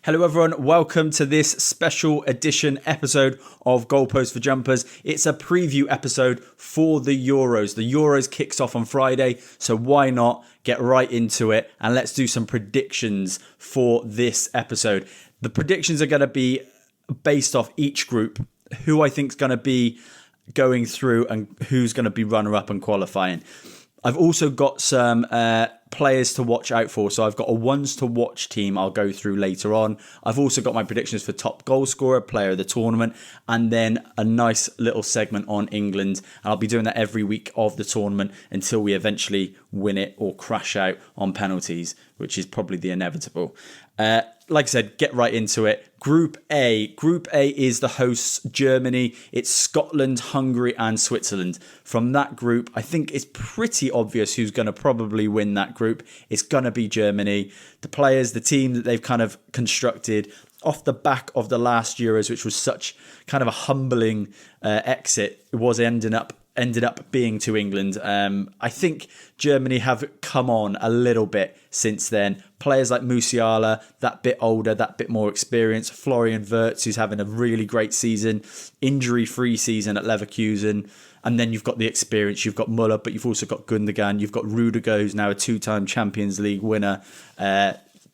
Hello everyone, welcome to this special edition episode of Goalpost for Jumpers. It's a preview episode for the Euros. The Euros kicks off on Friday, so why not get right into it and let's do some predictions for this episode. The predictions are going to be based off each group, who I think is going to be going through and who's going to be runner-up and qualifying. I've also got some players to watch out for. So I've got a ones to watch team I'll go through later on. I've also got my predictions for top goal scorer, player of the tournament, and then a nice little segment on England. And I'll be doing that every week of the tournament until we eventually win it or crash out on penalties, which is probably the inevitable. Like I said, get right into it. Group A. Group A is the hosts, Germany. It's Scotland, Hungary, and Switzerland. From that group, I think it's pretty obvious who's going to probably win that group. It's going to be Germany. The players, the team that they've kind of constructed off the back of the last Euros, which was such kind of a humbling exit, it was ended up being to England. I think Germany have come on a little bit since then. Players like Musiala, that bit older, that bit more experienced. Florian Wirtz, who's having a really great season, injury-free season at Leverkusen. And then you've got the experience. You've got Muller, but you've also got Gundogan. You've got Rudiger, who's now a two-time Champions League winner.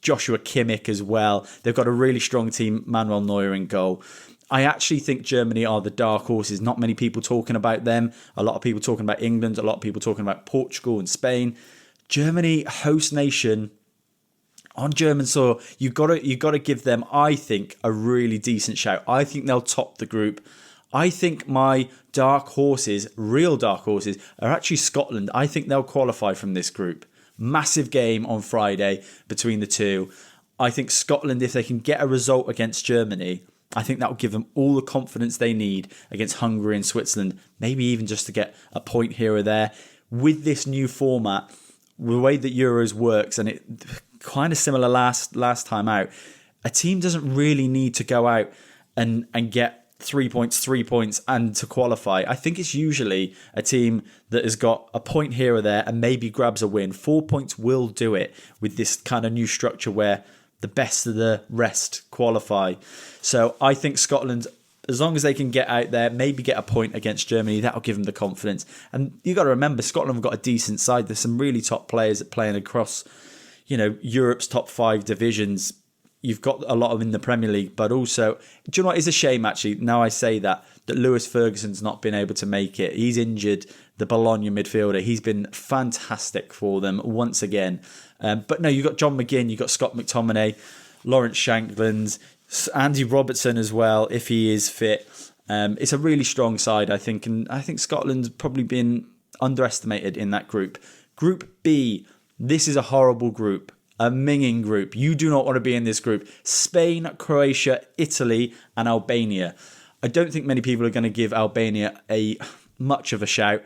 Joshua Kimmich as well. They've got a really strong team. Manuel Neuer in goal. I actually think Germany are the dark horses. Not many people talking about them. A lot of people talking about England. A lot of people talking about Portugal and Spain. Germany, host nation on German soil. You've got to give them, I think, a really decent shout. I think they'll top the group. I think my dark horses, real dark horses, are actually Scotland. I think they'll qualify from this group. Massive game on Friday between the two. I think Scotland, if they can get a result against Germany, I think that will give them all the confidence they need against Hungary and Switzerland, maybe even just to get a point here or there. With this new format, the way that Euros works, and it kind of similar last time out, a team doesn't really need to go out and get 3 points, and to qualify. I think it's usually a team that has got a point here or there and maybe grabs a win. 4 points will do it with this kind of new structure where the best of the rest qualify. So I think Scotland, as long as they can get out there, maybe get a point against Germany, that'll give them the confidence. And you've got to remember, Scotland have got a decent side. There's some really top players that playing across, Europe's top 5 divisions. You've got a lot of them in the Premier League, but also, do you know what? It's a shame, actually, now I say that Lewis Ferguson's not been able to make it. He's injured, the Bologna midfielder. He's been fantastic for them once again. But no, you've got John McGinn, you've got Scott McTominay, Lawrence Shankland, Andy Robertson as well, if he is fit. It's a really strong side, I think, and I think Scotland's probably been underestimated in that group. Group B, this is a horrible group. A minging group. You do not want to be in this group. Spain, Croatia, Italy, and Albania. I don't think many people are going to give Albania much of a shout.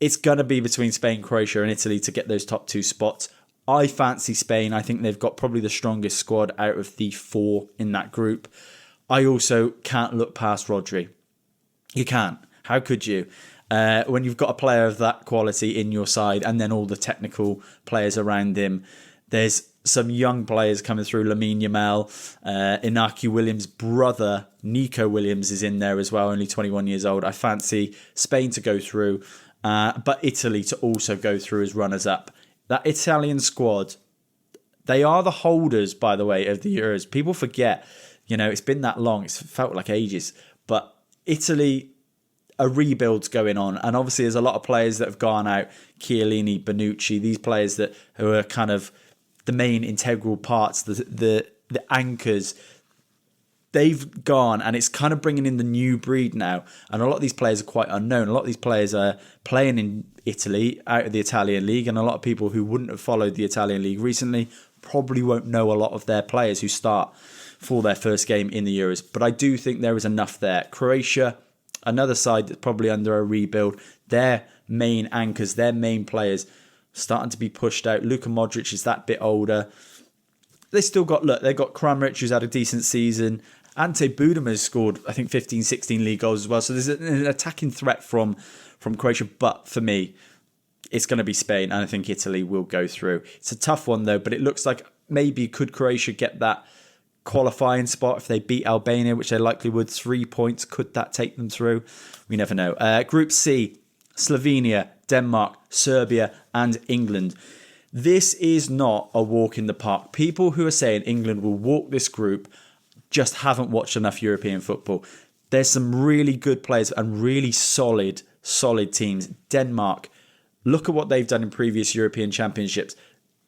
It's going to be between Spain, Croatia, and Italy to get those top 2 spots. I fancy Spain. I think they've got probably the strongest squad out of the 4 in that group. I also can't look past Rodri. You can't. How could you? When you've got a player of that quality in your side and then all the technical players around him. There's some young players coming through. Lamine Yamal, Inaki Williams' brother, Nico Williams, is in there as well, only 21 years old. I fancy Spain to go through, but Italy to also go through as runners-up. That Italian squad, they are the holders, by the way, of the Euros. People forget, it's been that long. It's felt like ages. But Italy, a rebuild's going on. And obviously there's a lot of players that have gone out. Chiellini, Bonucci, these players who are kind of the main integral parts, the anchors, they've gone, and it's kind of bringing in the new breed now. And a lot of these players are quite unknown. A lot of these players are playing in Italy, out of the Italian league, and a lot of people who wouldn't have followed the Italian league recently probably won't know a lot of their players who start for their first game in the Euros. But I do think there is enough there. Croatia, another side that's probably under a rebuild. Their main anchors, their main players starting to be pushed out. Luka Modric is that bit older. They still got, they've got Kramaric, who's had a decent season. Ante Budima's scored, I think, 15, 16 league goals as well. So there's an attacking threat from Croatia. But for me, it's going to be Spain, and I think Italy will go through. It's a tough one, though, but it looks like maybe could Croatia get that qualifying spot if they beat Albania, which they likely would. 3 points. Could that take them through? We never know. Group C, Slovenia, Denmark, Serbia, and England. This is not a walk in the park. People who are saying England will walk this group just haven't watched enough European football. There's some really good players and really solid teams. Denmark, look at what they've done in previous European Championships.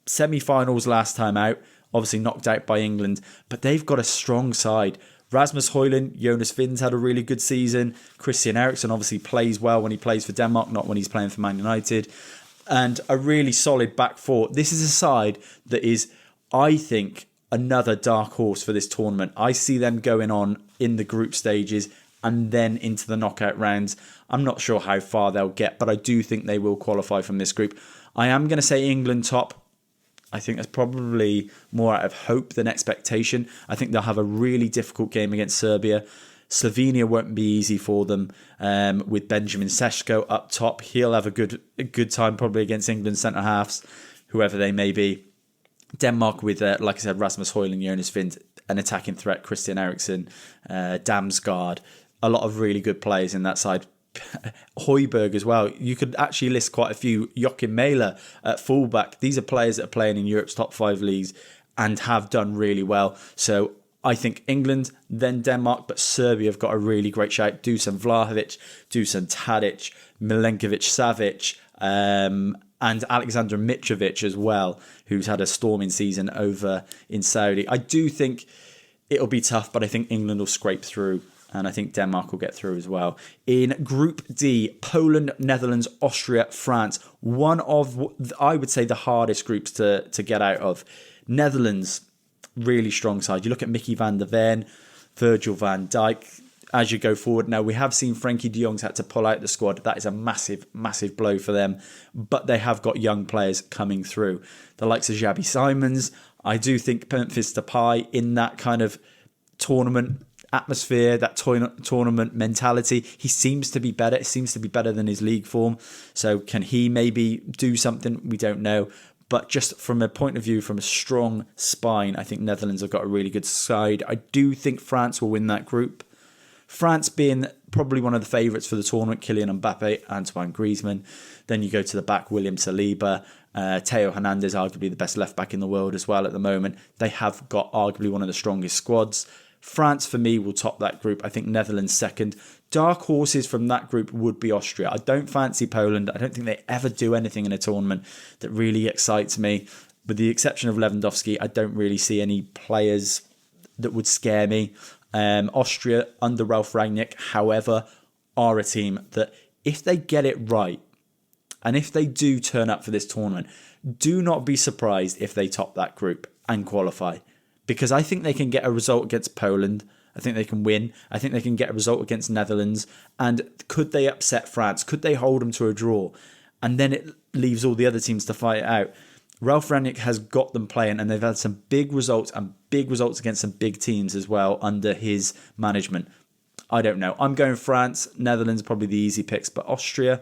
Semi-finals last time out, obviously knocked out by England, but they've got a strong side. Rasmus Højlund, Jonas Vind's had a really good season. Christian Eriksen obviously plays well when he plays for Denmark, not when he's playing for Man United. And a really solid back four. This is a side that is, I think, another dark horse for this tournament. I see them going on in the group stages and then into the knockout rounds. I'm not sure how far they'll get, but I do think they will qualify from this group. I am going to say England top. I think that's probably more out of hope than expectation. I think they'll have a really difficult game against Serbia. Slovenia won't be easy for them with Benjamin Sesko up top. He'll have a good time probably against England centre-halves, whoever they may be. Denmark with, like I said, Rasmus Højlund, Jonas Vind, an attacking threat, Christian Eriksen, Damsgaard. A lot of really good players in that side. Højbjerg as well. You could actually list quite a few. Joachim Mæhle at fullback. These are players that are playing in Europe's top 5 leagues and have done really well. So I think England, then Denmark, but Serbia have got a really great shout. Dusan Vlahovic, Dusan Tadic, Milenkovic-Savic, and Alexander Mitrovic as well, who's had a storming season over in Saudi. I do think it'll be tough, but I think England will scrape through. And I think Denmark will get through as well. In Group D, Poland, Netherlands, Austria, France. One of, I would say, the hardest groups to get out of. Netherlands, really strong side. You look at Mickey van der Ven, Virgil van Dijk. As you go forward, now we have seen Frankie de Jong's had to pull out the squad. That is a massive, massive blow for them. But they have got young players coming through. The likes of Xabi Simons. I do think Memphis Depay in that kind of tournament atmosphere, that tournament mentality, he seems to be better. It seems to be better than his league form. So can he maybe do something? We don't know. But just from a point of view, from a strong spine, I think Netherlands have got a really good side. I do think France will win that group. France being probably one of the favourites for the tournament, Kylian Mbappe, Antoine Griezmann. Then you go to the back, William Saliba, Theo Hernandez, arguably the best left back in the world as well at the moment. They have got arguably one of the strongest squads. France, for me, will top that group. I think Netherlands second. Dark horses from that group would be Austria. I don't fancy Poland. I don't think they ever do anything in a tournament that really excites me. With the exception of Lewandowski, I don't really see any players that would scare me. Austria, under Ralf Rangnick, however, are a team that if they get it right, and if they do turn up for this tournament, do not be surprised if they top that group and qualify. Because I think they can get a result against Poland. I think they can win. I think they can get a result against Netherlands. And could they upset France? Could they hold them to a draw? And then it leaves all the other teams to fight it out. Ralf Rangnick has got them playing, and they've had some big results and big results against some big teams as well under his management. I don't know. I'm going France. Netherlands, probably the easy picks. But Austria,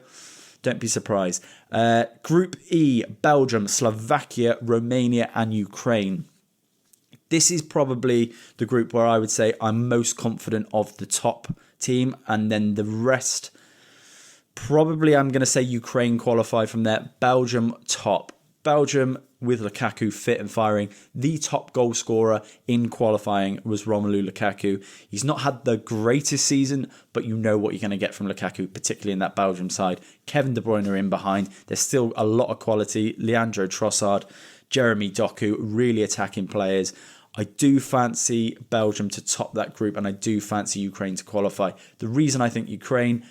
don't be surprised. Group E, Belgium, Slovakia, Romania, and Ukraine. This is probably the group where I would say I'm most confident of the top team. And then the rest, probably I'm going to say Ukraine qualify from there. Belgium top. Belgium with Lukaku fit and firing. The top goal scorer in qualifying was Romelu Lukaku. He's not had the greatest season, but you know what you're going to get from Lukaku, particularly in that Belgium side. Kevin De Bruyne are in behind. There's still a lot of quality. Leandro Trossard, Jeremy Doku, really attacking players. I do fancy Belgium to top that group, and I do fancy Ukraine to qualify. The reason I think Ukraine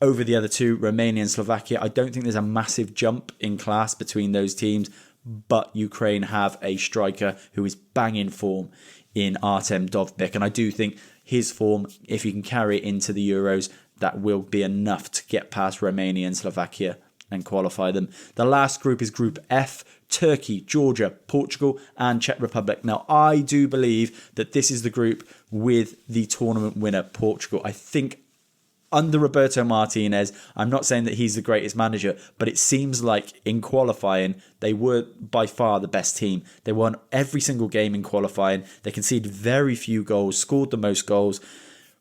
over the other two, Romania and Slovakia, I don't think there's a massive jump in class between those teams, but Ukraine have a striker who is banging form in Artem Dovbyk, and I do think his form, if he can carry it into the Euros, that will be enough to get past Romania and Slovakia and qualify them. The last group is Group F, Turkey, Georgia, Portugal, and Czech Republic. Now, I do believe that this is the group with the tournament winner, Portugal. I think under Roberto Martinez, I'm not saying that he's the greatest manager, but it seems like in qualifying, they were by far the best team. They won every single game in qualifying. They conceded very few goals, scored the most goals.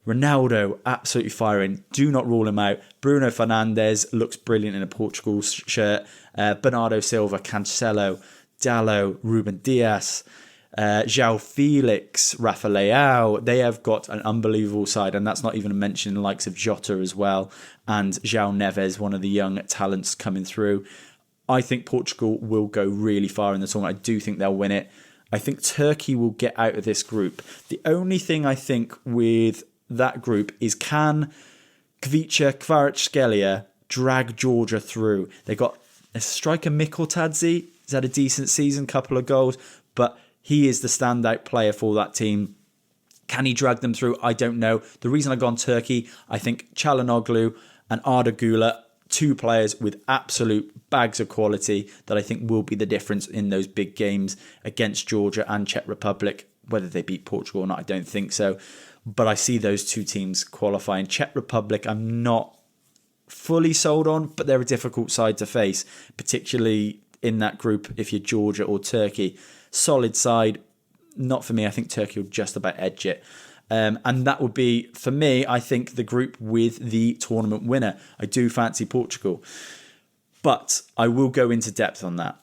Ronaldo, absolutely firing. Do not rule him out. Bruno Fernandes looks brilliant in a Portugal shirt. Bernardo Silva, Cancelo, Dalot, Ruben Dias, João Felix, Rafa Leao. They have got an unbelievable side, and that's not even mentioning the likes of Jota as well, and João Neves, one of the young talents coming through. I think Portugal will go really far in the tournament. I do think they'll win it. I think Turkey will get out of this group. The only thing I think with that group is, can Kvicha Kvaratskhelia drag Georgia through? They got a striker, Mikkel Tadzi. He's had a decent season, couple of goals, but he is the standout player for that team. Can he drag them through? I don't know. The reason I've gone Turkey, I think Çalhanoğlu and Arda Güler, two players with absolute bags of quality that I think will be the difference in those big games against Georgia and Czech Republic. Whether they beat Portugal or not, I don't think so. But I see those two teams qualifying. Czech Republic, I'm not fully sold on, but they're a difficult side to face, particularly in that group if you're Georgia or Turkey. Solid side, not for me. I think Turkey will just about edge it. And that would be, for me, I think the group with the tournament winner. I do fancy Portugal. But I will go into depth on that.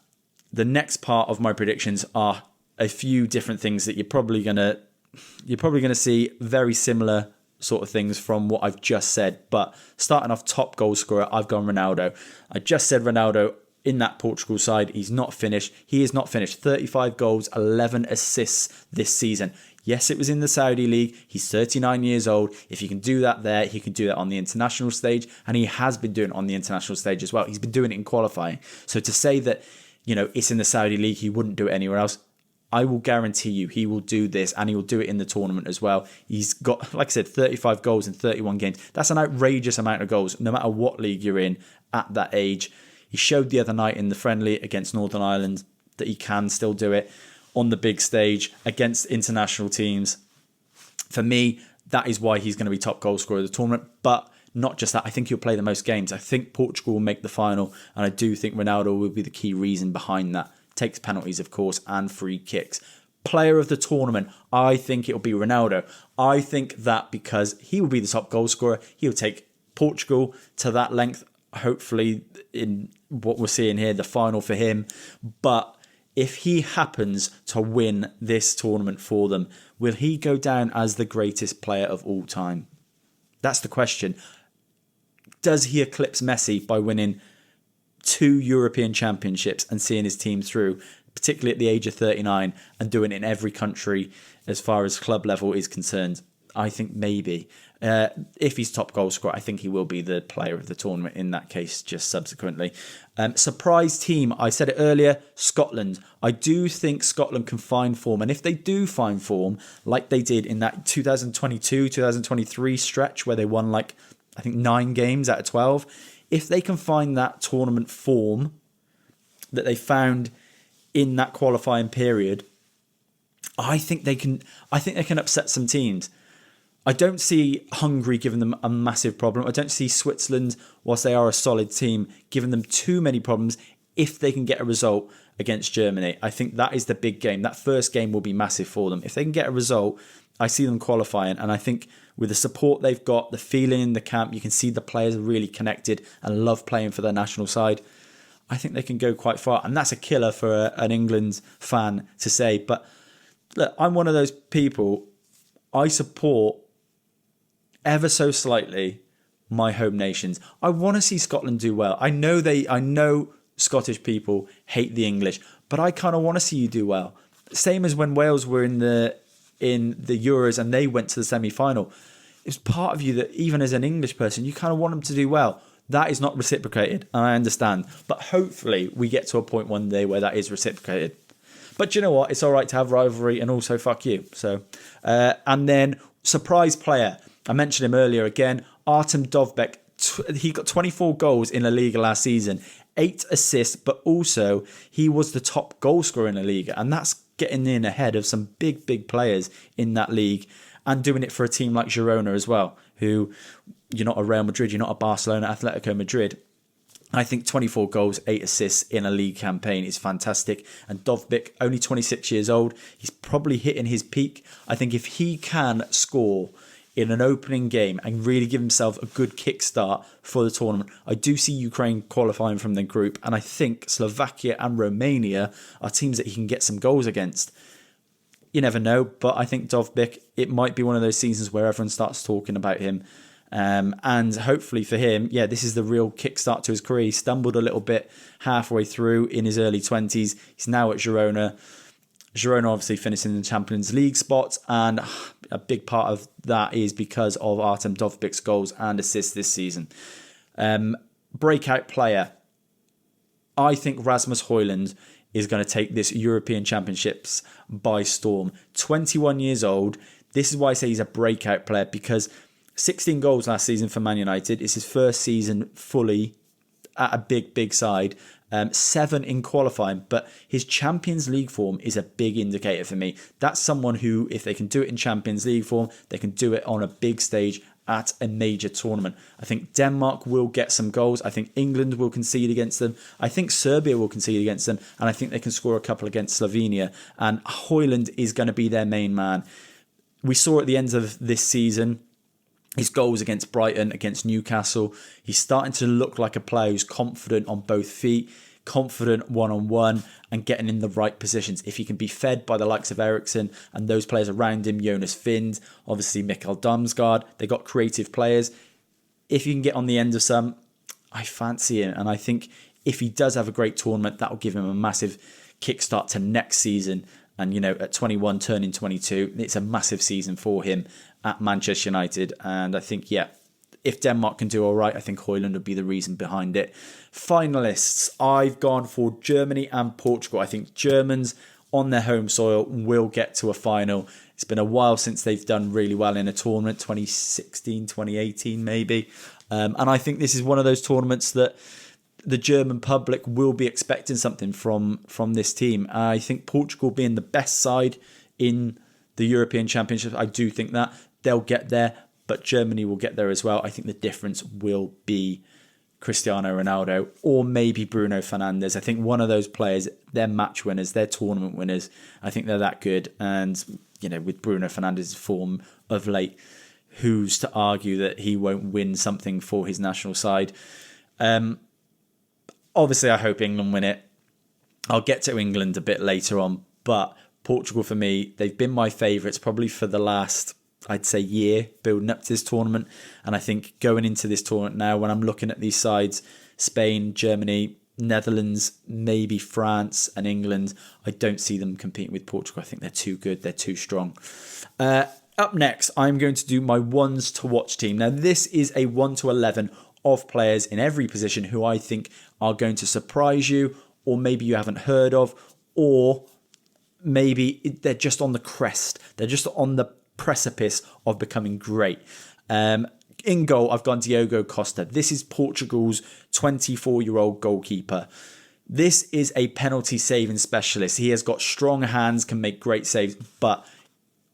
The next part of my predictions are a few different things that you're probably going to see very similar sort of things from what I've just said. But starting off top goal scorer, I've gone Ronaldo. I just said Ronaldo in that Portugal side. He's not finished. He is not finished. 35 goals, 11 assists this season. Yes, it was in the Saudi League. He's 39 years old. If he can do that there, he can do that on the international stage. And he has been doing it on the international stage as well. He's been doing it in qualifying. So to say that, it's in the Saudi League, he wouldn't do it anywhere else, I will guarantee you he will do this, and he will do it in the tournament as well. He's got, like I said, 35 goals in 31 games. That's an outrageous amount of goals, no matter what league you're in at that age. He showed the other night in the friendly against Northern Ireland that he can still do it on the big stage against international teams. For me, that is why he's going to be top goal scorer of the tournament. But not just that, I think he'll play the most games. I think Portugal will make the final, and I do think Ronaldo will be the key reason behind that. Takes penalties, of course, and free kicks. Player of the tournament, I think it'll be Ronaldo. I think that because he will be the top goal scorer, he'll take Portugal to that length, hopefully in what we're seeing here, the final for him. But if he happens to win this tournament for them, will he go down as the greatest player of all time? That's the question. Does he eclipse Messi by winning 2 European championships and seeing his team through, particularly at the age of 39, and doing it in every country as far as club level is concerned? I think maybe. If he's top goal scorer, I think he will be the player of the tournament in that case, just subsequently. Surprise team, I said it earlier, Scotland. I do think Scotland can find form. And if they do find form, like they did in that 2022-2023 stretch where they won 9 games out of 12, if they can find that tournament form that they found in that qualifying period, I think they can upset some teams. I don't see Hungary giving them a massive problem. I don't see Switzerland, whilst they are a solid team, giving them too many problems if they can get a result against Germany. I think that is the big game. That first game will be massive for them. If they can get a result, I see them qualifying. And I think with the support they've got, the feeling in the camp, you can see the players are really connected and love playing for their national side. I think they can go quite far. And that's a killer for an England fan to say. But look, I'm one of those people, I support ever so slightly my home nations. I want to see Scotland do well. I know Scottish people hate the English, but I kind of want to see you do well. Same as when Wales were in the Euros and they went to the semi-final. It's part of you that even as an English person, you kind of want them to do well. That is not reciprocated, and I understand. But hopefully we get to a point one day where that is reciprocated. But you know what? It's all right to have rivalry and also fuck you. So, and then surprise player. I mentioned him earlier again. Artem Dovbek. He got 24 goals in La Liga last season, 8 assists, but also he was the top goal scorer in La Liga, and that's getting in ahead of some big players in that league and doing it for a team like Girona as well, who you're not a Real Madrid, you're not a Barcelona, Atletico Madrid. I think 24 goals, 8 assists in a league campaign is fantastic. And Dovbyk, only 26 years old, he's probably hitting his peak. I think if he can score in an opening game and really give himself a good kickstart for the tournament, I do see Ukraine qualifying from the group. And I think Slovakia and Romania are teams that he can get some goals against. You never know, but I think Dovbyk, it might be one of those seasons where everyone starts talking about him. And hopefully for him, this is the real kickstart to his career. He stumbled a little bit halfway through in his early 20s. He's now at Girona. Girona obviously finishing in the Champions League spot, and a big part of that is because of Artem Dovbyk's goals and assists this season. Breakout player. I think Rasmus Højlund is going to take this European Championships by storm. 21 years old. This is why I say he's a breakout player, because 16 goals last season for Man United. It's his first season fully at a big side. 7 in qualifying, but his Champions League form is a big indicator for me. That's someone who, if they can do it in Champions League form, they can do it on a big stage at a major tournament. I think Denmark will get some goals. I think England will concede against them. I think Serbia will concede against them. And I think they can score a couple against Slovenia. And Højlund is going to be their main man. We saw at the end of this season, his goals against Brighton, against Newcastle. He's starting to look like a player who's confident on both feet, confident one-on-one, and getting in the right positions. If he can be fed by the likes of Eriksen and those players around him, Jonas Vind, obviously Mikael Damsgaard, they got creative players. If he can get on the end of some, I fancy him. And I think if he does have a great tournament, that will give him a massive kickstart to next season. And, at 21, turning 22, it's a massive season for him at Manchester United. And I think, if Denmark can do all right, I think Højlund would be the reason behind it. Finalists, I've gone for Germany and Portugal. I think Germans on their home soil will get to a final. It's been a while since they've done really well in a tournament, 2016, 2018 maybe. And I think this is one of those tournaments that the German public will be expecting something from this team. I think Portugal being the best side in the European Championship, I do think that they'll get there, but Germany will get there as well. I think the difference will be Cristiano Ronaldo or maybe Bruno Fernandes. I think one of those players, they're match winners, they're tournament winners. I think they're that good. And, with Bruno Fernandes' form of late, who's to argue that he won't win something for his national side? Obviously, I hope England win it. I'll get to England a bit later on, but Portugal, for me, they've been my favourites probably for the last, I'd say, year building up to this tournament. And I think going into this tournament now, when I'm looking at these sides, Spain, Germany, Netherlands, maybe France and England, I don't see them competing with Portugal. I think they're too good. They're too strong. Up next, I'm going to do my ones to watch team. Now, this is a 1 to 11 of players in every position who I think are going to surprise you, or maybe you haven't heard of, or maybe they're just on the crest. They're just on the precipice of becoming great. In goal, I've gone Diogo Costa. This is Portugal's 24-year-old goalkeeper. This is a penalty saving specialist. He has got strong hands, can make great saves, but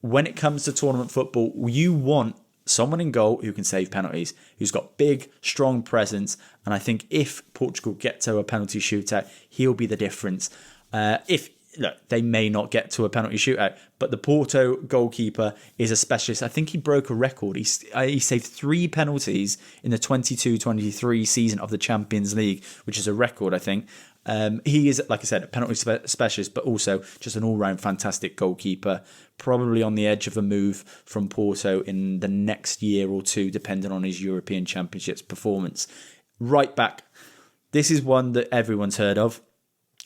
when it comes to tournament football, you want someone in goal who can save penalties, who's got big, strong presence. And I think if Portugal get to a penalty shootout, he'll be the difference. Look, they may not get to a penalty shootout, but the Porto goalkeeper is a specialist. I think he broke a record. He saved 3 penalties in the 22-23 season of the Champions League, which is a record, I think. He is, like I said, a penalty specialist, but also just an all-round fantastic goalkeeper, probably on the edge of a move from Porto in the next year or two, depending on his European Championships performance. Right back, this is one that everyone's heard of,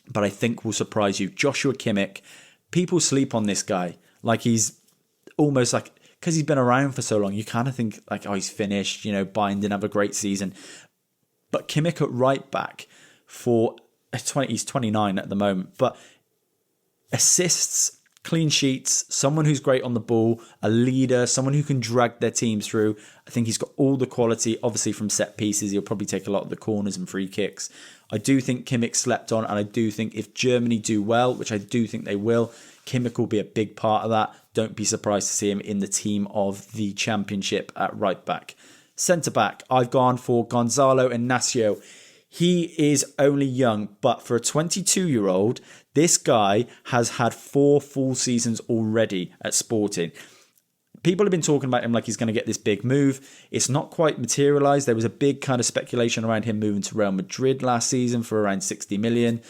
but I think will surprise you. Joshua Kimmich. People sleep on this guy. Like he's almost like, because he's been around for so long, you kind of think like, oh, he's finished, Bayern didn't have a great season. But Kimmich at right back he's 29 at the moment, but assists, clean sheets, someone who's great on the ball, a leader, someone who can drag their team through. I think he's got all the quality, obviously from set pieces. He'll probably take a lot of the corners and free kicks. I do think Kimmich slept on, and I do think if Germany do well, which I do think they will, Kimmich will be a big part of that. Don't be surprised to see him in the team of the championship at right back. Centre back, I've gone for Gonzalo Inacio. He is only young, but for a 22-year-old, this guy has had 4 full seasons already at Sporting. People have been talking about him like he's going to get this big move. It's not quite materialised. There was a big kind of speculation around him moving to Real Madrid last season for around 60 million.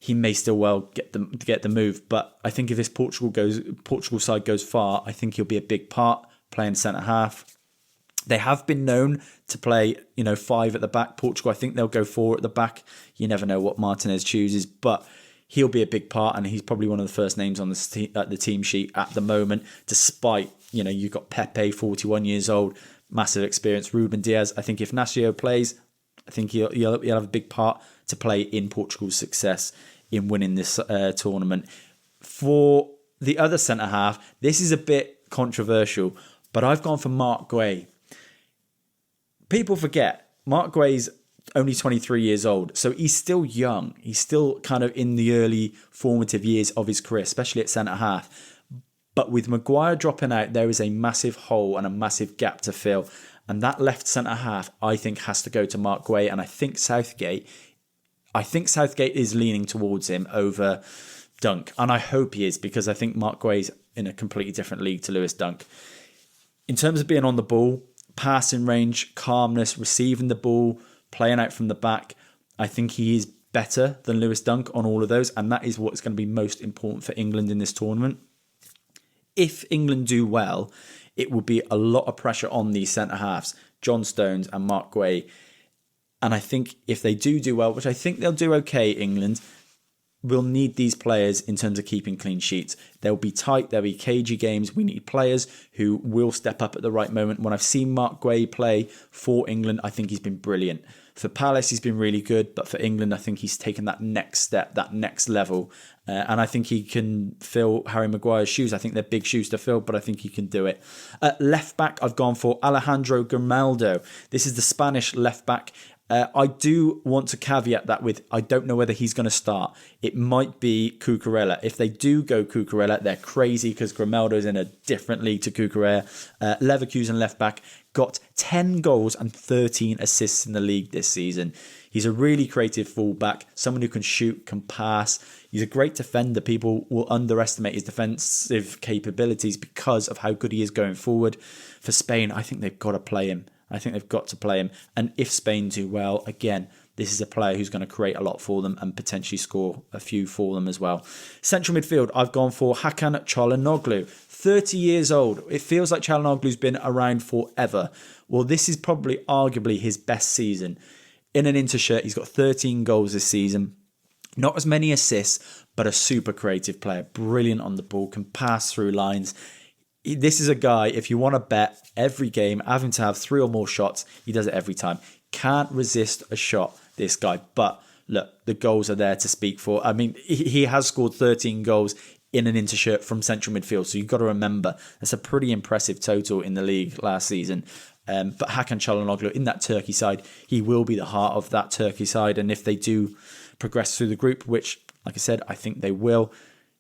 He may still well get the move, but I think if this Portugal side goes far, I think he'll be a big part playing centre half. They have been known to play, 5 at the back. Portugal, I think they'll go 4 at the back. You never know what Martinez chooses, but he'll be a big part, and he's probably one of the first names on the team sheet at the moment, despite, you've got Pepe, 41 years old, massive experience. Ruben Diaz, I think if Nacio plays, I think he'll have a big part to play in Portugal's success in winning this tournament. For the other centre-half, this is a bit controversial, but I've gone for Marc Guéhi. People forget, Marc Guéhi's only 23 years old, so he's still young. He's still kind of in the early formative years of his career, especially at centre-half. But with Maguire dropping out, there is a massive hole and a massive gap to fill. And that left centre-half, I think, has to go to Marc Guéhi. And I think Southgate is leaning towards him over Dunk. And I hope he is, because I think Marc Guéhi's in a completely different league to Lewis Dunk. In terms of being on the ball, passing range, calmness, receiving the ball, playing out from the back, I think he is better than Lewis Dunk on all of those, and that is what's going to be most important for England in this tournament. If England do well, it will be a lot of pressure on these centre-halves, John Stones and Marc Guéhi. And I think if they do well, which I think they'll do okay, England, we'll need these players in terms of keeping clean sheets. They'll be tight, there'll be cagey games. We need players who will step up at the right moment. When I've seen Marc Guéhi play for England, I think he's been brilliant. For Palace, he's been really good, but for England, I think he's taken that next step, that next level. And I think he can fill Harry Maguire's shoes. I think they're big shoes to fill, but I think he can do it. Left back, I've gone for Alejandro Grimaldo. This is the Spanish left back. I do want to caveat that with, I don't know whether he's going to start. It might be Cucurella. If they do go Cucurella, they're crazy because Grimaldo's in a different league to Cucurella. Leverkusen left back got 10 goals and 13 assists in the league this season. He's a really creative fullback, someone who can shoot, can pass. He's a great defender. People will underestimate his defensive capabilities because of how good he is going forward. For Spain, I think they've got to play him. And if Spain do well, again, this is a player who's going to create a lot for them and potentially score a few for them as well. Central midfield, I've gone for Hakan Çalhanoğlu. 30 years old. It feels like Çalhanoğlu's been around forever. Well, this is probably arguably his best season. In an Inter shirt, he's got 13 goals this season. Not as many assists, but a super creative player. Brilliant on the ball, can pass through lines. This is a guy, if you want to bet every game, having to have 3 or more shots, he does it every time. Can't resist a shot, this guy. But look, the goals are there to speak for. I mean, he has scored 13 goals in an Inter shirt from central midfield. So you've got to remember, that's a pretty impressive total in the league last season. But Hakan Çalhanoğlu in that Turkey side, he will be the heart of that Turkey side. And if they do progress through the group, which, like I said, I think they will,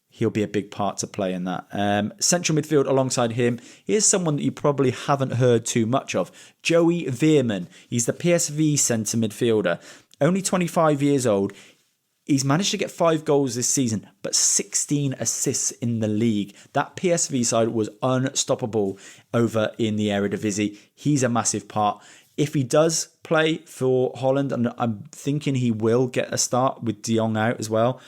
he'll be a big part to play in that. Central midfield alongside him, here's someone that you probably haven't heard too much of. Joey Veerman. He's the PSV centre midfielder. Only 25 years old. He's managed to get 5 goals this season, but 16 assists in the league. That PSV side was unstoppable over in the Eredivisie. He's a massive part. If he does play for Holland, and I'm thinking he will get a start with De Jong out as well,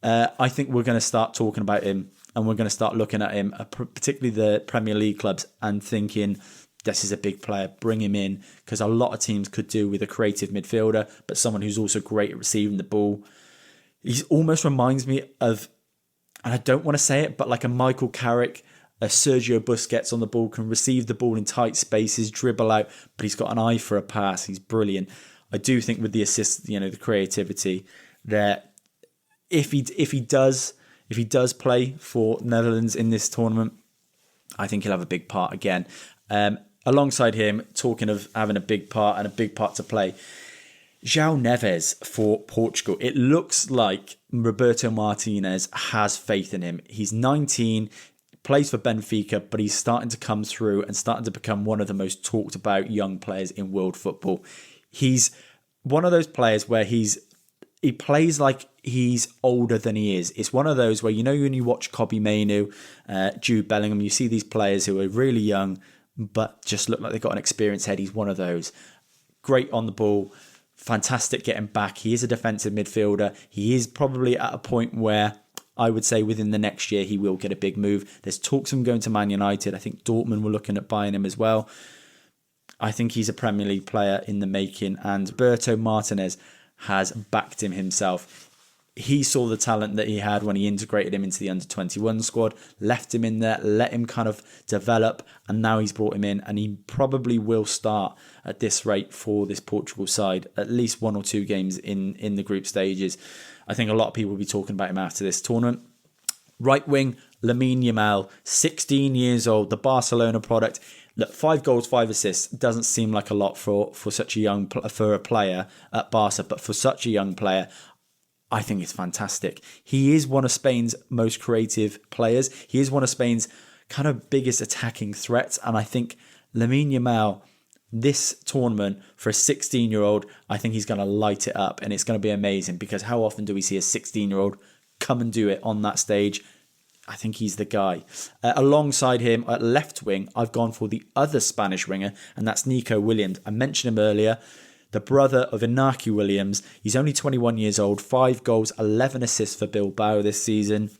I think we're going to start talking about him and we're going to start looking at him, particularly the Premier League clubs, and thinking this is a big player, bring him in, because a lot of teams could do with a creative midfielder, but someone who's also great at receiving the ball. He almost reminds me of, and I don't want to say it, but like a Michael Carrick, a Sergio Busquets on the ball, can receive the ball in tight spaces, dribble out, but he's got an eye for a pass. He's brilliant. I do think with the assists, the creativity there, if he does if he does play for Netherlands in this tournament, I think he'll have a big part again. Alongside him, talking of having a big part and a big part to play, João Neves for Portugal. It looks like Roberto Martinez has faith in him. He's 19, plays for Benfica, but he's starting to come through and starting to become one of the most talked about young players in world football. He's one of those players where he plays like he's older than he is. It's one of those where, when you watch Kobbie Mainoo, Jude Bellingham, you see these players who are really young, but just look like they've got an experienced head. He's one of those. Great on the ball, fantastic getting back. He is a defensive midfielder. He is probably at a point where I would say within the next year he will get a big move. There's talks of him going to Man United. I think Dortmund were looking at buying him as well. I think he's a Premier League player in the making, and Roberto Martinez has backed him himself. He saw the talent that he had when he integrated him into the under-21 squad, left him in there, let him kind of develop, and now he's brought him in, and he probably will start at this rate for this Portugal side, at least 1 or 2 games in the group stages. I think a lot of people will be talking about him after this tournament. Right wing, Lamine Yamal, 16 years old, the Barcelona product. Look, 5 goals, 5 assists doesn't seem like a lot for such a for a player at Barca, but for such a young player, I think it's fantastic. He is one of Spain's most creative players. He is one of Spain's kind of biggest attacking threats, and I think Lamine Yamal, this tournament for a 16-year-old, I think he's going to light it up, and it's going to be amazing, because how often do we see a 16-year-old come and do it on that stage? I think he's the guy. Alongside him at left wing, I've gone for the other Spanish winger, and that's Nico Williams. I mentioned him earlier, the brother of Inaki Williams. He's only 21 years old, 5 goals, 11 assists for Bilbao this season.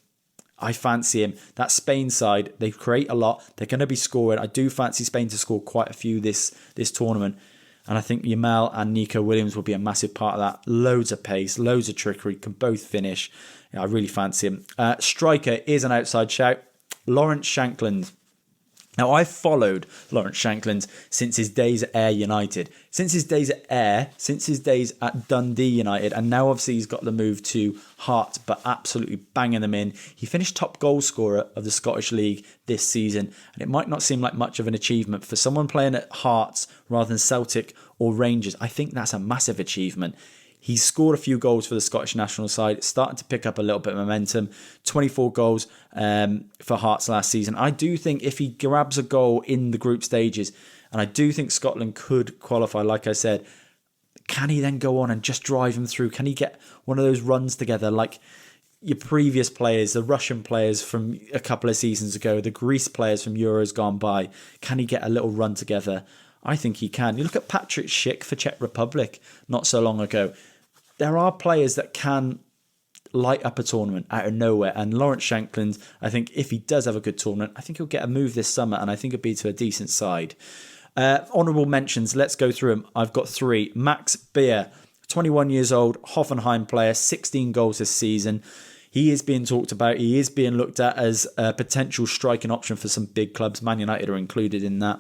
I fancy him. That Spain side, they create a lot. They're going to be scoring. I do fancy Spain to score quite a few this tournament. And I think Yamal and Nico Williams will be a massive part of that. Loads of pace, loads of trickery, can both finish. I really fancy him. Striker is an outside shout. Lawrence Shankland. Now, I've followed Lawrence Shankland since his days at Ayr United. Since his days at Ayr, since his days at Dundee United, and now obviously he's got the move to Hearts, but absolutely banging them in. He finished top goal scorer of the Scottish League this season, and it might not seem like much of an achievement for someone playing at Hearts rather than Celtic or Rangers. I think that's a massive achievement. He's scored a few goals for the Scottish national side, starting to pick up a little bit of momentum. 24 goals for Hearts last season. I do think if he grabs a goal in the group stages, and I do think Scotland could qualify, like I said, can he then go on and just drive him through? Can he get one of those runs together like your previous players, the Russian players from a couple of seasons ago, the Greece players from Euros gone by? Can he get a little run together? I think he can. You look at Patrick Schick for Czech Republic not so long ago. There are players that can light up a tournament out of nowhere. And Lawrence Shankland, I think if he does have a good tournament, I think he'll get a move this summer, and I think it'll be to a decent side. Honourable mentions, let's go through them. I've got 3. Max Beer, 21 years old, Hoffenheim player, 16 goals this season. He is being talked about. He is being looked at as a potential striking option for some big clubs. Man United are included in that.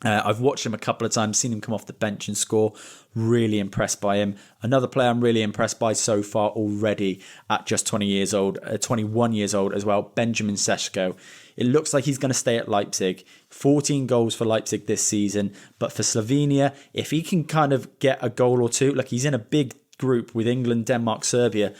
I've watched him a couple of times, seen him come off the bench and score. Really impressed by him. Another player I'm really impressed by so far already at just 21 years old as well, Benjamin Sesko. It looks like he's going to stay at Leipzig. 14 goals for Leipzig this season. But for Slovenia, if he can kind of get a goal or two, like he's in a big group with England, Denmark, Serbia.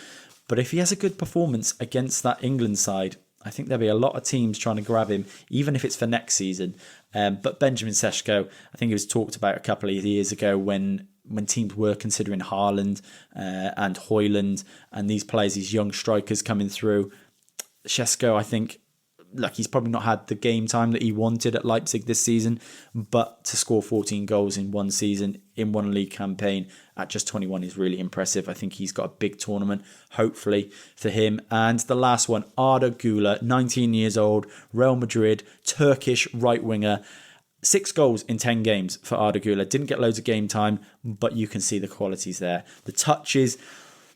But if he has a good performance against that England side, I think there'll be a lot of teams trying to grab him, even if it's for next season. But Benjamin Sesko, I think it was talked about a couple of years ago when teams were considering Haaland and Højlund and these players, these young strikers coming through. Sesko, I think, he's probably not had the game time that he wanted at Leipzig this season, but to score 14 goals in one season, in one league campaign at just 21 is really impressive. I think he's got a big tournament, hopefully, for him. And the last one, Arda Güler, 19 years old, Real Madrid, Turkish right winger. 6 goals in 10 games for Arda Güler. Didn't get loads of game time, but you can see the qualities there. The touches,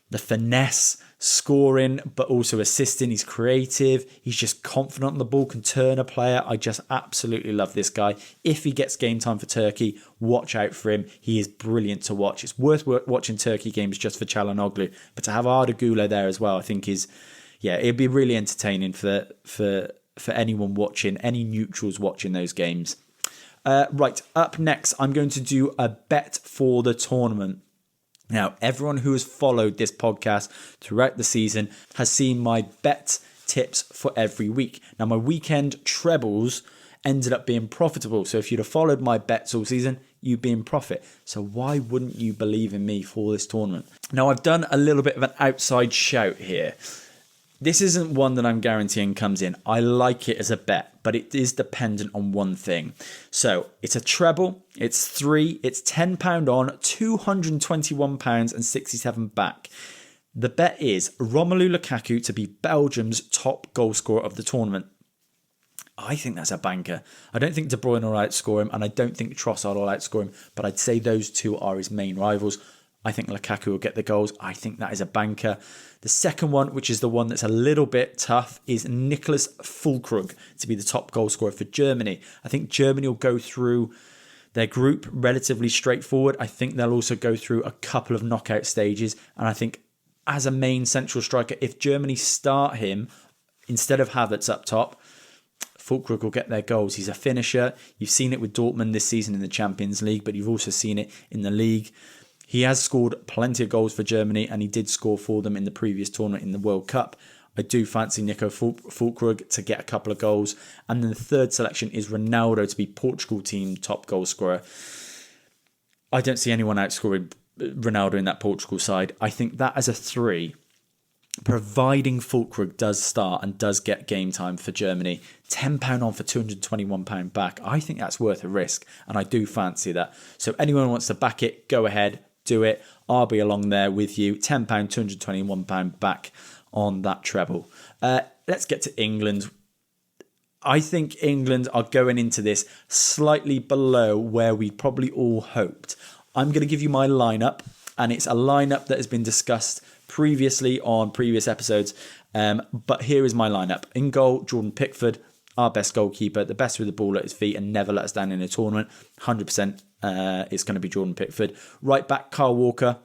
the finesse, scoring, but also assisting. He's creative. He's just confident on the ball, can turn a player. I just absolutely love this guy. If he gets game time for Turkey, watch out for him. He is brilliant to watch. It's worth watching Turkey games just for Çalhanoğlu, but to have Arda Güler there as well, I think is yeah, it'd be really entertaining for anyone watching, any neutrals watching those games. Right, up next, I'm going to do a bet for the tournament. Now, everyone who has followed this podcast throughout the season has seen my bet tips for every week. Now, my weekend trebles ended up being profitable. So if you'd have followed my bets all season, you'd be in profit. So why wouldn't you believe in me for this tournament? Now, I've done a little bit of an outside shout here. This isn't one that I'm guaranteeing comes in. I like it as a bet, but it is dependent on one thing. So it's a treble. It's £10 on, £221.67 back. The bet is Romelu Lukaku to be Belgium's top goal scorer of the tournament. I think that's a banker. I don't think De Bruyne will outscore him, and I don't think Trossard will outscore him, but I'd say those two are his main rivals. I think Lukaku will get the goals. I think that is a banker. The second one, which is the one that's a little bit tough, is Nicholas Füllkrug to be the top goal scorer for Germany. I think Germany will go through their group relatively straightforward. I think they'll also go through a couple of knockout stages. And I think as a main central striker, if Germany start him instead of Havertz up top, Füllkrug will get their goals. He's a finisher. You've seen it with Dortmund this season in the Champions League, but you've also seen it in the league. He has scored plenty of goals for Germany, and he did score for them in the previous tournament in the World Cup. I do fancy Nico Füllkrug to get a couple of goals. And then the third selection is Ronaldo to be Portugal team top goal scorer. I don't see anyone outscoring Ronaldo in that Portugal side. I think that as a 3, providing Füllkrug does start and does get game time for Germany, £10 on for £221 back. I think that's worth a risk, and I do fancy that. So anyone who wants to back it, go ahead, do it. I'll be along there with you. £10, £221 back on that treble. Let's get to England. I think England are going into this slightly below where we probably all hoped. I'm going to give you my lineup, and it's a lineup that has been discussed previously on previous episodes. But here is my lineup. In goal, Jordan Pickford, our best goalkeeper, the best with the ball at his feet and never let us down in a tournament. 100% it's going to be Jordan Pickford. Right back, Kyle Walker,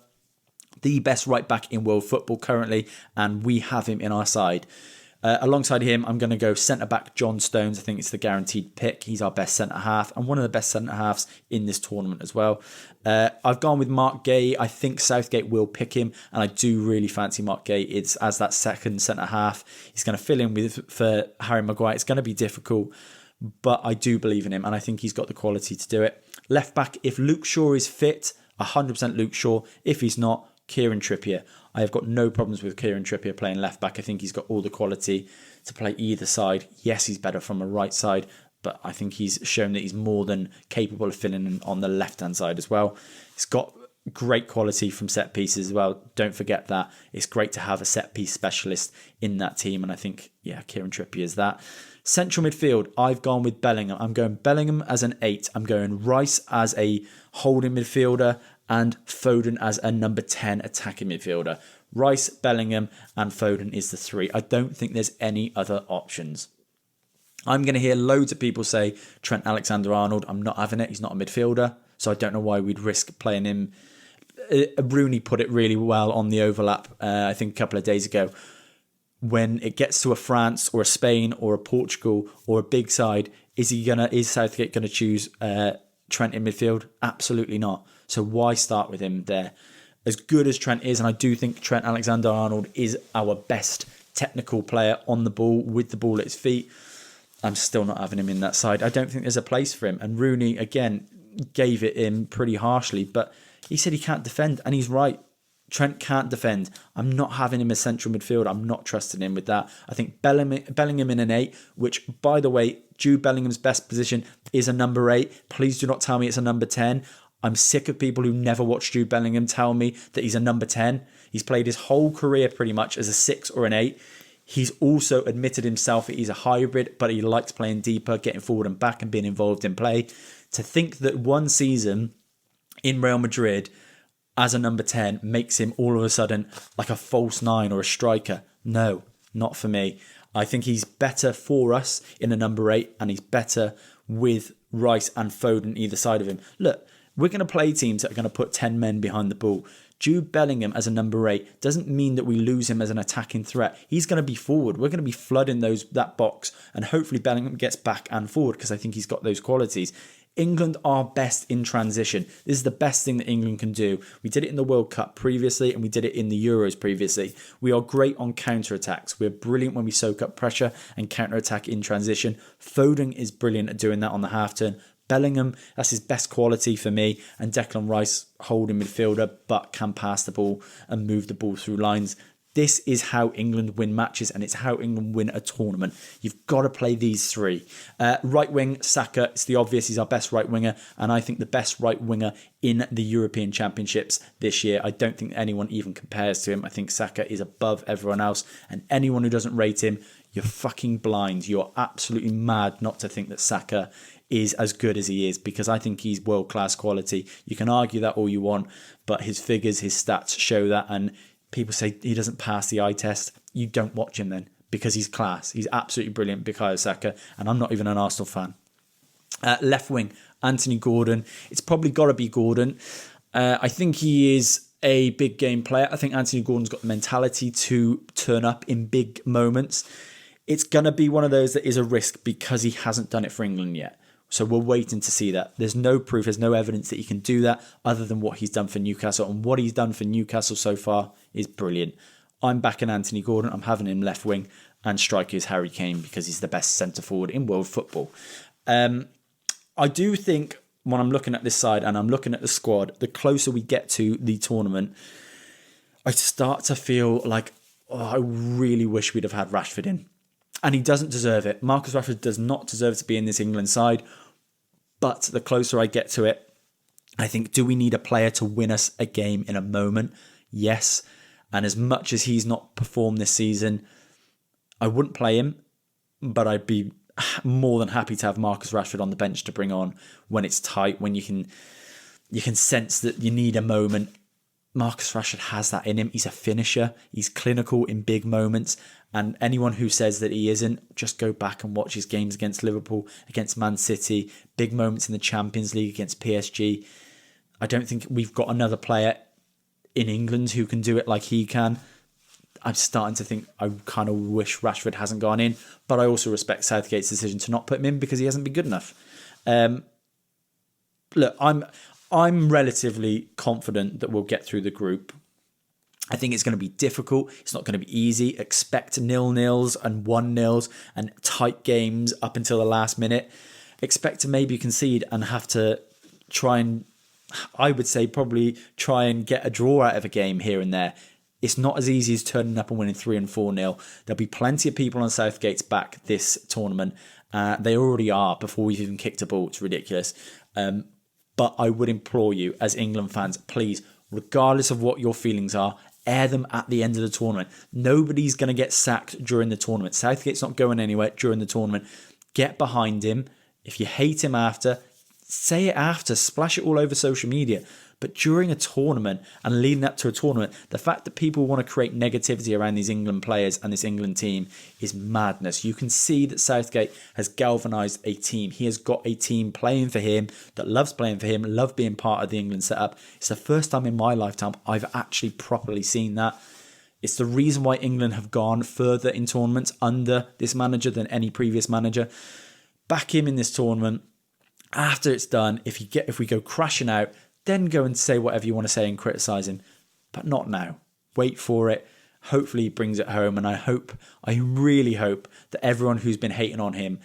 the best right back in world football currently, and we have him in our side. Alongside him, I'm going to go centre-back John Stones. I think it's the guaranteed pick. He's our best centre-half and one of the best centre-halves in this tournament as well. I've gone with Mark Gay. I think Southgate will pick him, and I do really fancy Mark Gay as that second centre-half. He's going to fill in for Harry Maguire. It's going to be difficult, but I do believe in him, and I think he's got the quality to do it. Left-back, if Luke Shaw is fit, 100% Luke Shaw. If he's not, Kieran Trippier. I have got no problems with Kieran Trippier playing left back. I think he's got all the quality to play either side. Yes, he's better from a right side, but I think he's shown that he's more than capable of filling in on the left-hand side as well. He's got great quality from set pieces as well. Don't forget that. It's great to have a set piece specialist in that team, and I think, yeah, Kieran Trippier is that. Central midfield, I've gone with Bellingham. I'm going Bellingham as an 8. I'm going Rice as a holding midfielder and Foden as a number 10 attacking midfielder. Rice, Bellingham and Foden is the 3. I don't think there's any other options. I'm going to hear loads of people say Trent Alexander-Arnold. I'm not having it. He's not a midfielder, so I don't know why we'd risk playing him. Rooney put it really well on the overlap, I think a couple of days ago. When it gets to a France or a Spain or a Portugal or a big side, is Southgate going to choose Trent in midfield? Absolutely not. So why start with him there? As good as Trent is, and I do think Trent Alexander-Arnold is our best technical player on the ball, with the ball at his feet, I'm still not having him in that side. I don't think there's a place for him. And Rooney, again, gave it in pretty harshly, but he said he can't defend, and he's right. Trent can't defend. I'm not having him as central midfield. I'm not trusting him with that. I think Bellingham in an 8, which, by the way, Jude Bellingham's best position is a number 8. Please do not tell me it's a number 10. I'm sick of people who never watched Jude Bellingham tell me that he's a number 10. He's played his whole career pretty much as a 6 or an 8. He's also admitted himself that he's a hybrid, but he likes playing deeper, getting forward and back and being involved in play. To think that one season in Real Madrid as a number 10 makes him all of a sudden like a false 9 or a striker. No, not for me. I think he's better for us in a number 8, and he's better with Rice and Foden either side of him. Look, we're going to play teams that are going to put 10 men behind the ball. Jude Bellingham as a number 8 doesn't mean that we lose him as an attacking threat. He's going to be forward. We're going to be flooding that box, and hopefully Bellingham gets back and forward because I think he's got those qualities. England are best in transition. This is the best thing that England can do. We did it in the World Cup previously, and we did it in the Euros previously. We are great on counter-attacks. We're brilliant when we soak up pressure and counter-attack in transition. Foden is brilliant at doing that on the half-turn. Bellingham, that's his best quality for me. And Declan Rice, holding midfielder, but can pass the ball and move the ball through lines. This is how England win matches, and it's how England win a tournament. You've got to play these three. Right wing, Saka, it's the obvious. He's our best right winger, and I think the best right winger in the European Championships this year. I don't think anyone even compares to him. I think Saka is above everyone else, and anyone who doesn't rate him, you're fucking blind. You're absolutely mad not to think that Saka is as good as he is, because I think he's world-class quality. You can argue that all you want, but his figures, his stats show that, and people say he doesn't pass the eye test. You don't watch him then, because he's class. He's absolutely brilliant, Bukayo Saka, and I'm not even an Arsenal fan. Left wing, Anthony Gordon. It's probably got to be Gordon. I think he is a big game player. I think Anthony Gordon's got the mentality to turn up in big moments. It's going to be one of those that is a risk because he hasn't done it for England yet. So we're waiting to see that. There's no proof, there's no evidence that he can do that other than what he's done for Newcastle. And what he's done for Newcastle so far is brilliant. I'm backing Anthony Gordon. I'm having him left wing, and striker is Harry Kane because he's the best centre forward in world football. I do think when I'm looking at this side and I'm looking at the squad, the closer we get to the tournament, I start to feel like, I really wish we'd have had Rashford in. And he doesn't deserve it. Marcus Rashford does not deserve to be in this England side. But the closer I get to it, I think, do we need a player to win us a game in a moment? Yes. And as much as he's not performed this season, I wouldn't play him, but I'd be more than happy to have Marcus Rashford on the bench to bring on when it's tight, when you can sense that you need a moment. Marcus Rashford has that in him. He's a finisher. He's clinical in big moments. And anyone who says that he isn't, just go back and watch his games against Liverpool, against Man City, big moments in the Champions League against PSG. I don't think we've got another player in England who can do it like he can. I'm starting to think I kind of wish Rashford hasn't gone in, but I also respect Southgate's decision to not put him in because he hasn't been good enough. Look, I'm relatively confident that we'll get through the group. I think it's going to be difficult. It's not going to be easy. Expect 0-0s and 1-0s and tight games up until the last minute. Expect to maybe concede and have to try and, I would say, probably try and get a draw out of a game here and there. It's not as easy as turning up and winning 3 and 4-0. There'll be plenty of people on Southgate's back this tournament. They already are before we've even kicked a ball. It's ridiculous. But I would implore you as England fans, please, regardless of what your feelings are, air them at the end of the tournament. Nobody's going to get sacked during the tournament. Southgate's not going anywhere during the tournament. Get behind him. If you hate him after, say it after. Splash it all over social media. But during a tournament and leading up to a tournament, the fact that people want to create negativity around these England players and this England team is madness. You can see that Southgate has galvanised a team. He has got a team playing for him, that loves playing for him, love being part of the England setup. It's the first time in my lifetime I've actually properly seen that. It's the reason why England have gone further in tournaments under this manager than any previous manager. Back him in this tournament. After it's done, if we go crashing out, then go and say whatever you want to say and criticise him. But not now. Wait for it. Hopefully he brings it home. And I really hope that everyone who's been hating on him,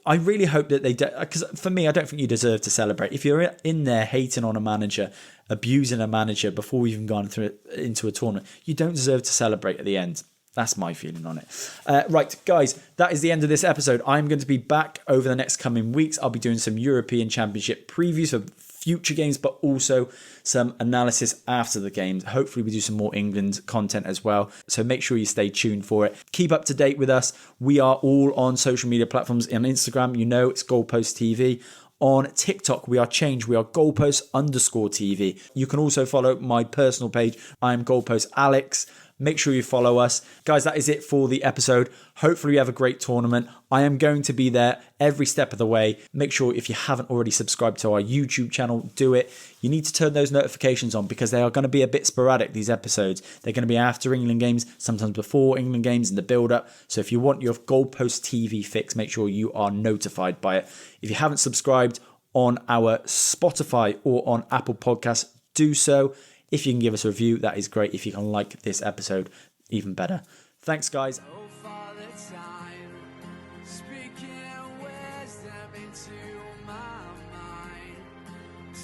I really hope that they do. Because for me, I don't think you deserve to celebrate. If you're in there hating on a manager, abusing a manager before we've even gone through into a tournament, you don't deserve to celebrate at the end. That's my feeling on it. Right, guys, that is the end of this episode. I'm going to be back over the next coming weeks. I'll be doing some European Championship previews of future games, but also some analysis after the games. Hopefully we do some more England content as well. So make sure you stay tuned for it. Keep up to date with us. We are all on social media platforms. On Instagram, it's Goalpost TV. On TikTok, we are changed. We are Goalpost_TV. You can also follow my personal page. I'm Goalpost Alex. make sure you follow us. Guys, that is it for the episode. Hopefully you have a great tournament. I am going to be there every step of the way. Make sure if you haven't already subscribed to our YouTube channel, do it. You need to turn those notifications on because they are going to be a bit sporadic, these episodes. They're going to be after England games, sometimes before England games in the build-up. So if you want your Goalpost TV fix, make sure you are notified by it. If you haven't subscribed on our Spotify or on Apple Podcasts, do so. If you can give us a review, that is great. If you can like this episode, even better. Thanks, guys.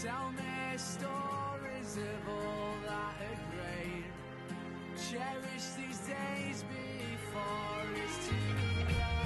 Tell me stories of all that are great. Cherish these days before it's too late.